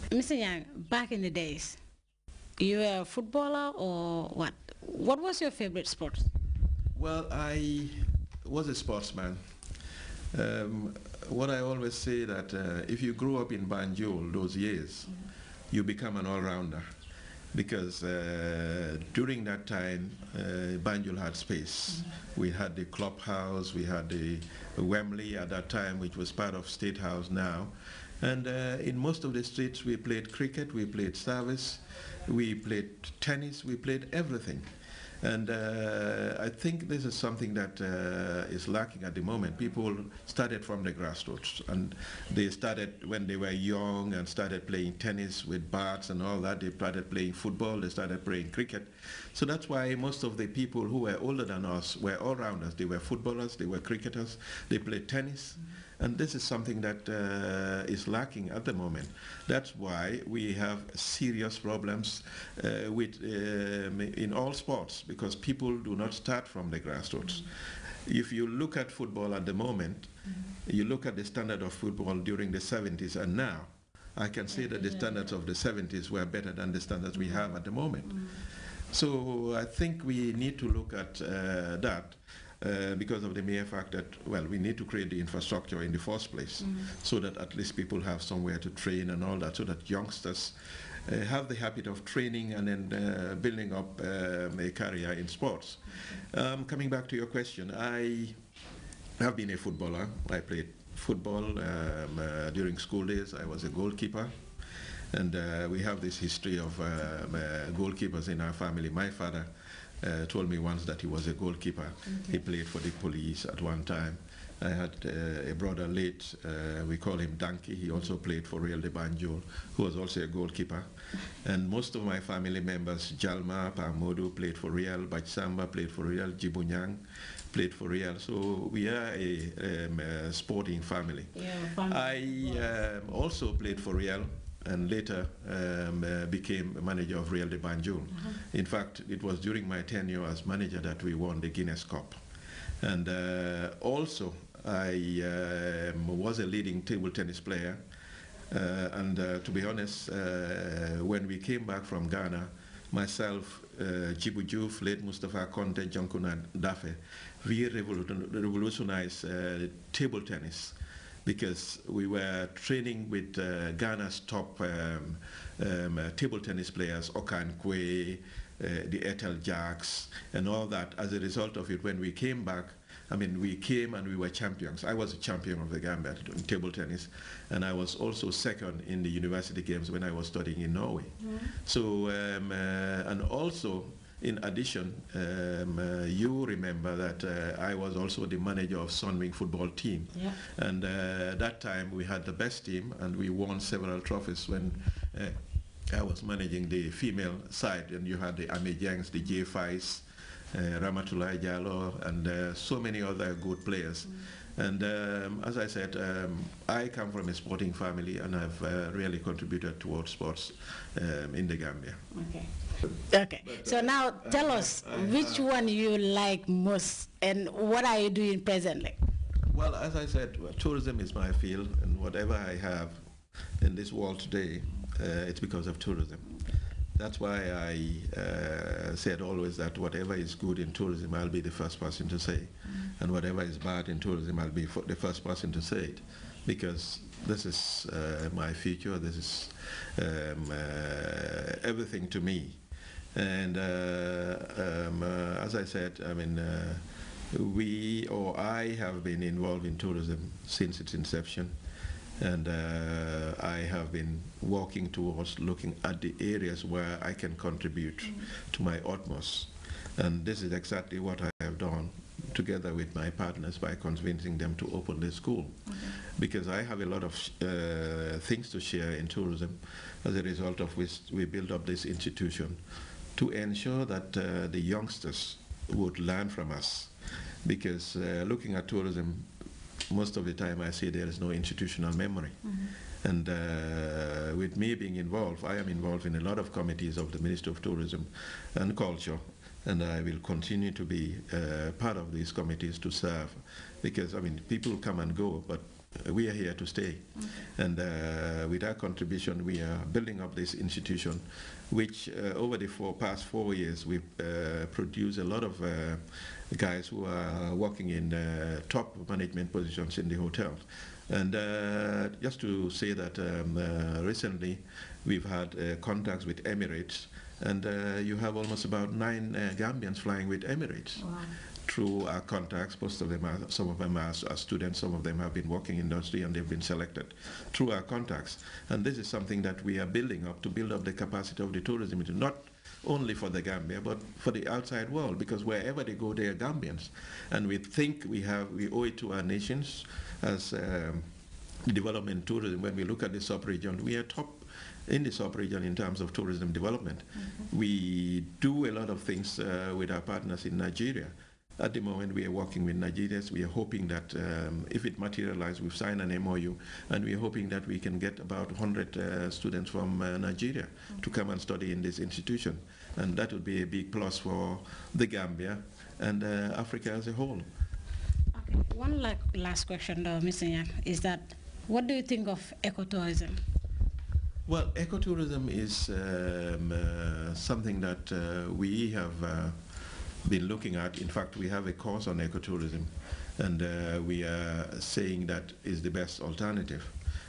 Mr. Yang, back in the days, you were a footballer or what? What was your favorite sport? Well, I was a sportsman. Um, what I always say that if you grew up in Banjul those years, you become an all-rounder because during that time, Banjul had space. We had the clubhouse, we had the Wembley at that time, which was part of State House now. And in most of the streets, we played cricket, we played service, we played tennis, we played everything. And I think this is something that is lacking at the moment. People started from the grassroots, and they started when they were young and started playing tennis with bats and all that. They started playing football, they started playing cricket. So that's why most of the people who were older than us were all-rounders. They were footballers, they were cricketers, they played tennis. And this is something that is lacking at the moment. That's why we have serious problems in all sports, because people do not start from the grassroots. If you look at football at the moment, you look at the standard of football during the 70s and now, I can say that the standards of the 70s were better than the standards we have at the moment. So I think we need to look at that. Because of the mere fact that, well, we need to create the infrastructure in the first place so that at least people have somewhere to train and all that, so that youngsters have the habit of training and then building up a career in sports. Coming back to your question, I have been a footballer. I played football during school days. I was a goalkeeper. And we have this history of goalkeepers in our family. My father told me once that he was a goalkeeper. He played for the police at one time. I had a brother late, we call him Danke. He also played for Real de Banjul, who was also a goalkeeper. And most of my family members, Jalma, Pamodu played for Real, Bachsamba played for Real, Jibunyang played for Real. So we are a sporting family. I also played for Real and later became a manager of Real de Banjul. In fact, it was during my tenure as manager that we won the Guinness Cup. And also, I was a leading table tennis player. And to be honest, when we came back from Ghana, myself, Djibu Diouf, late Mustafa Conte, Jonkuna Dafe, we revolutionized table tennis, because we were training with Ghana's top table tennis players, Okan Kwe, the Ethel Jacks, and all that. As a result of it, when we came back, I mean, we came and we were champions. I was a champion of the Gambia in table tennis, and I was also second in the university games when I was studying in Norway. So, and also, in addition, you remember that I was also the manager of Sunwing football team. And that time we had the best team and we won several trophies when I was managing the female side, and you had the Amejangs, the J5s, Ramatulai Jallo, and so many other good players. And as I said, I come from a sporting family and I've really contributed towards sports in the Gambia. Okay. So now tell us which one you like most and what are you doing presently? Well, as I said, tourism is my field, and whatever I have in this world today, it's because of tourism. That's why I said always that whatever is good in tourism, I'll be the first person to say. And whatever is bad in tourism, I'll be the first person to say it. Because this is my future, this is everything to me. And as I said, I mean, I have been involved in tourism since its inception. And I have been working towards looking at the areas where I can contribute to my utmost. And this is exactly what I have done together with my partners by convincing them to open the school. Because I have a lot of things to share in tourism, as a result of which we built up this institution to ensure that the youngsters would learn from us. Because looking at tourism, most of the time I say there is no institutional memory. And with me being involved, I am involved in a lot of committees of the Ministry of Tourism and Culture, and I will continue to be part of these committees to serve. Because, I mean, people come and go, but we are here to stay. And with our contribution, we are building up this institution, which over the past 4 years, we've produced a lot of guys who are working in top management positions in the hotel. And just to say that recently we've had contacts with Emirates, and you have almost about 9 Gambians flying with Emirates. Wow. Through our contacts. Most of them are, some of them are students, some of them have been working in industry, and they've been selected through our contacts. And this is something that we are building up to build up the capacity of the tourism industry, not only for the Gambia, but for the outside world, because wherever they go, they are Gambians. And we think we owe it to our nations as development tourism. When we look at the sub-region, we are top in the sub-region in terms of tourism development. We do a lot of things with our partners in Nigeria. At the moment, we are working with Nigerians. We are hoping that if it materializes, we've signed an MOU, and we are hoping that we can get about 100 students from Nigeria to come and study in this institution. And that would be a big plus for the Gambia and Africa as a whole. Okay. One last question, though, Mr. Yang, is that what do you think of ecotourism? Well, ecotourism is something that we have been looking at. In fact, we have a course on ecotourism, and we are saying that is the best alternative,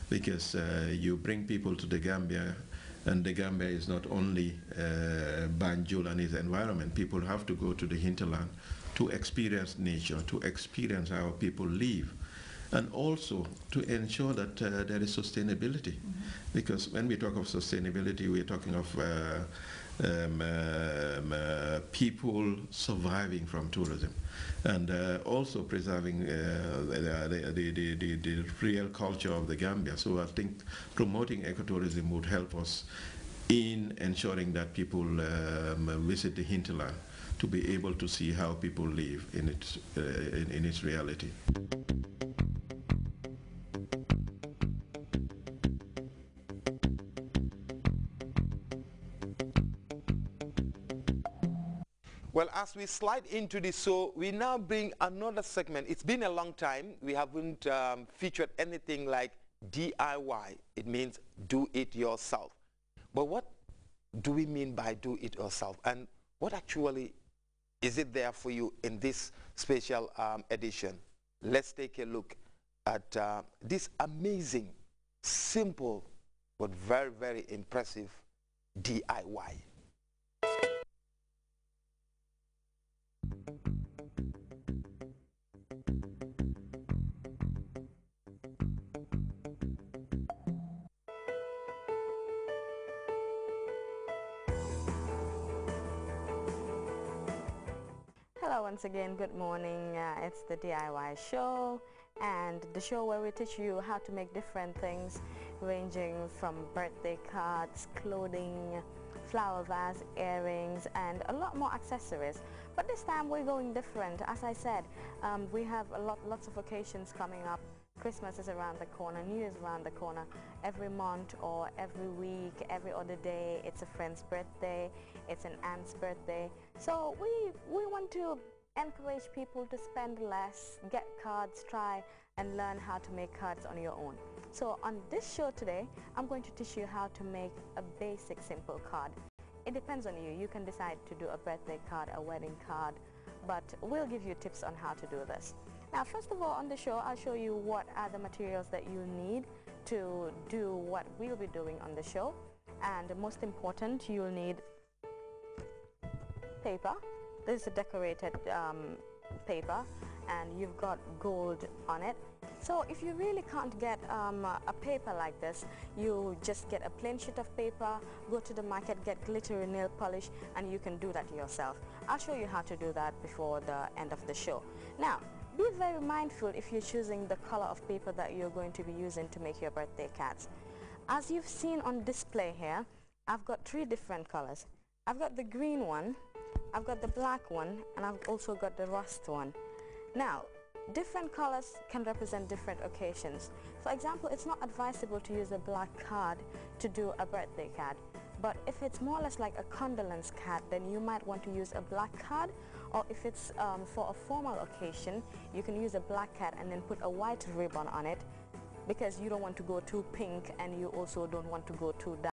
because you bring people to the Gambia, and the Gambia is not only Banjul and its environment. People have to go to the hinterland to experience nature, to experience how people live, and also to ensure that there is sustainability. Because when we talk of sustainability, we're talking of people surviving from tourism, and also preserving the real culture of the Gambia. So I think promoting ecotourism would help us in ensuring that people visit the hinterland to be able to see how people live in its reality. Well, as we slide into this show, we now bring another segment. It's been a long time. We haven't featured anything like DIY. It means do it yourself. But what do we mean by do it yourself? And what actually is it there for you in this special edition? Let's take a look at this amazing, simple, but very, very impressive DIY. Hello once again, good morning. It's the DIY show, and the show where we teach you how to make different things ranging from birthday cards, clothing, flower vase, earrings, and a lot more accessories. But this time we're going different. As I said, we have lots of occasions coming up. Christmas is around the corner, New Year's around the corner. Every month or every week, every other day, it's a friend's birthday, it's an aunt's birthday. So we want to encourage people to spend less, get cards, try and learn how to make cards on your own. So on this show today, I'm going to teach you how to make a basic simple card. It depends on you. You can decide to do a birthday card, a wedding card, but we'll give you tips on how to do this. Now, first of all, on the show, I'll show you what are the materials that you need to do what we'll be doing on the show. And most important, you'll need paper. This is a decorated paper, and you've got gold on it. So if you really can't get a paper like this, you just get a plain sheet of paper, go to the market, get glittery nail polish, and you can do that yourself. I'll show you how to do that before the end of the show. Now, be very mindful if you're choosing the color of paper that you're going to be using to make your birthday cards. As you've seen on display here, I've got 3 different colors. I've got the green one, I've got the black one, and I've also got the rust one. Now, different colors can represent different occasions. For example, it's not advisable to use a black card to do a birthday card. But if it's more or less like a condolence card, then you might want to use a black card. Or if it's for a formal occasion, you can use a black card and then put a white ribbon on it because you don't want to go too pink and you also don't want to go too dark.